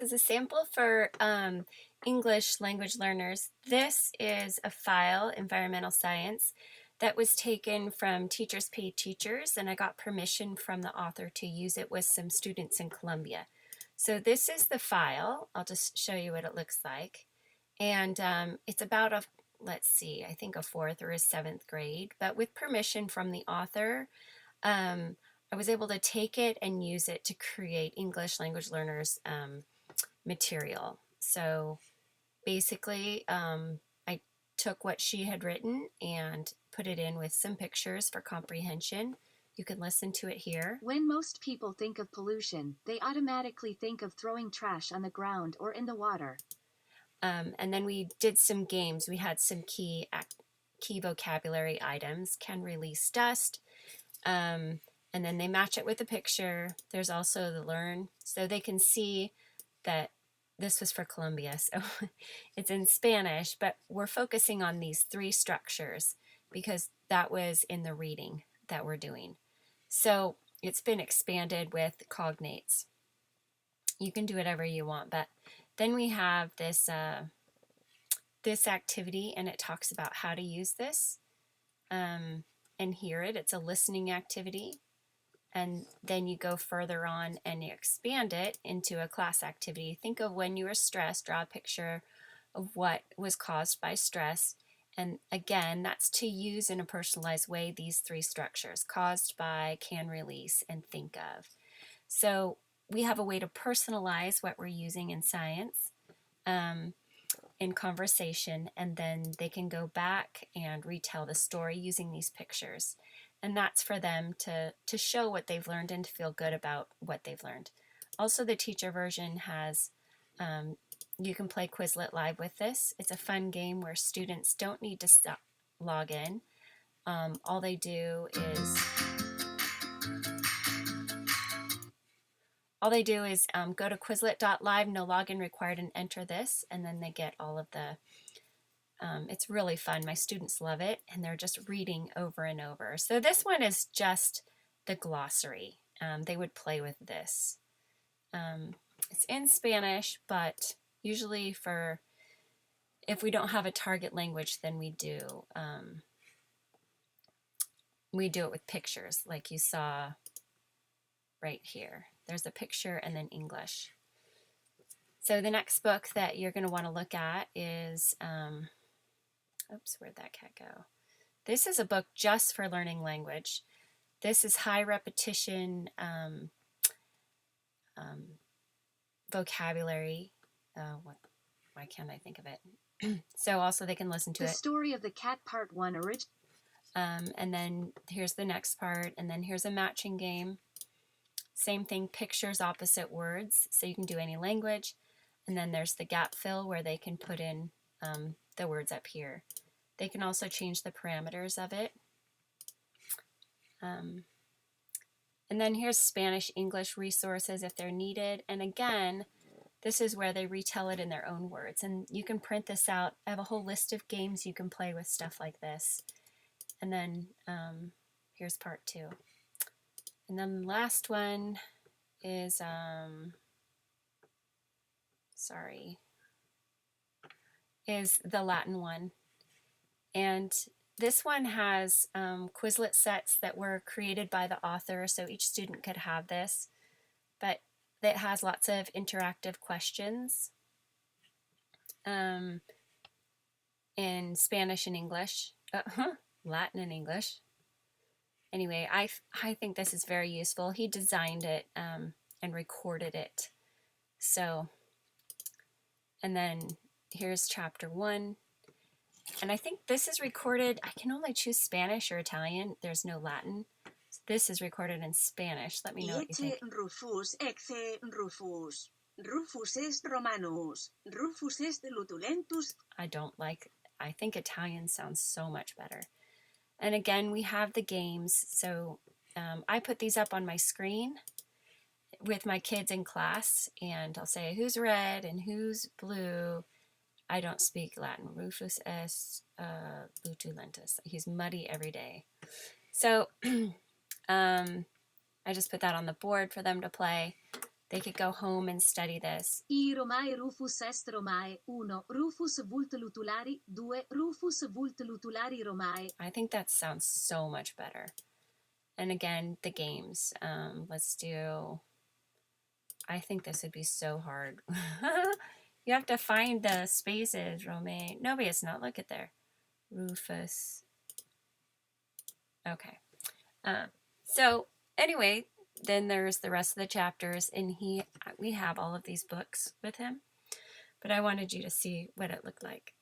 As a sample for English language learners, this is a file, environmental science, that was taken from Teachers Pay Teachers, and I got permission from the author to use it with some students in Columbia. So this is the file. I'll just show you what it looks like. And it's about let's see, I think a fourth or a seventh grade, but with permission from the author, I was able to take it and use it to create English language learners material. So basically, I took what she had written and put it in with some pictures for comprehension. You can listen to it here. When most people think of pollution, they automatically think of throwing trash on the ground or in the water. And then we did some games. We had some key vocabulary items: can release dust, and then they match it with a picture. There's also the learn, so they can see that this was for Colombia, so it's in Spanish, but we're focusing on these three structures because that was in the reading that we're doing. So it's been expanded with cognates. You can do whatever you want, but then we have this activity, and it talks about how to use this and hear it. It's a listening activity. And then you go further on and you expand it into a class activity. Think of when you were stressed, draw a picture of what was caused by stress. And again, that's to use in a personalized way these three structures: caused by, can release, and think of. So we have a way to personalize what we're using in science in conversation, and then they can go back and retell the story using these pictures. And that's for them to show what they've learned and to feel good about what they've learned. Also, the teacher version has, you can play Quizlet Live with this. It's a fun game where students don't need to log in. All they do is go to quizlet.live, no login required, and enter this, and then they get all of the it's really fun. My students love it, and they're just reading over and over. So this one is just the glossary. They would play with this. It's in Spanish, but usually if we don't have a target language, then we do it with pictures, like you saw right here. There's a picture and then English. So the next book that you're going to want to look at is oops, where'd that cat go? This is a book just for learning language. This is high repetition vocabulary. Why can't I think of it? So also they can listen to The it. Story of the Cat Part 1 original. And then here's the next part, and then here's a matching game. Same thing, pictures opposite words, so you can do any language. And then there's the gap fill where they can put in the words up here. They can also change the parameters of it. And then here's Spanish, English resources if they're needed. And again, this is where they retell it in their own words. And you can print this out. I have a whole list of games you can play with stuff like this. And then here's part 2. And then the last one is, is the Latin one. And this one has Quizlet sets that were created by the author, so each student could have this. But it has lots of interactive questions in Spanish and English, Latin and English. Anyway, I think this is very useful. He designed it and recorded it. So, and then here's chapter 1. And I think this is recorded, I can only choose Spanish or Italian. There's no Latin. So this is recorded in Spanish. Let me know what you think. Rufus exe Rufus. Rufus est Romanus. Rufus est lutulentus. I think Italian sounds so much better. And again, we have the games. So I put these up on my screen with my kids in class, and I'll say who's red and who's blue. I don't speak Latin. Rufus est lutulentus. He's muddy every day. So I just put that on the board for them to play. They could go home and study this. I Romae Rufus est Romae 1. Rufus vult lutulari 2. Rufus vult lutulari Romae. I think that sounds so much better. And again, the games. Let's do... I think this would be so hard. You have to find the spaces, Romae. No, but it's not. Look at there. Rufus. Okay. So anyway, then there's the rest of the chapters, and we have all of these books with him. But I wanted you to see what it looked like.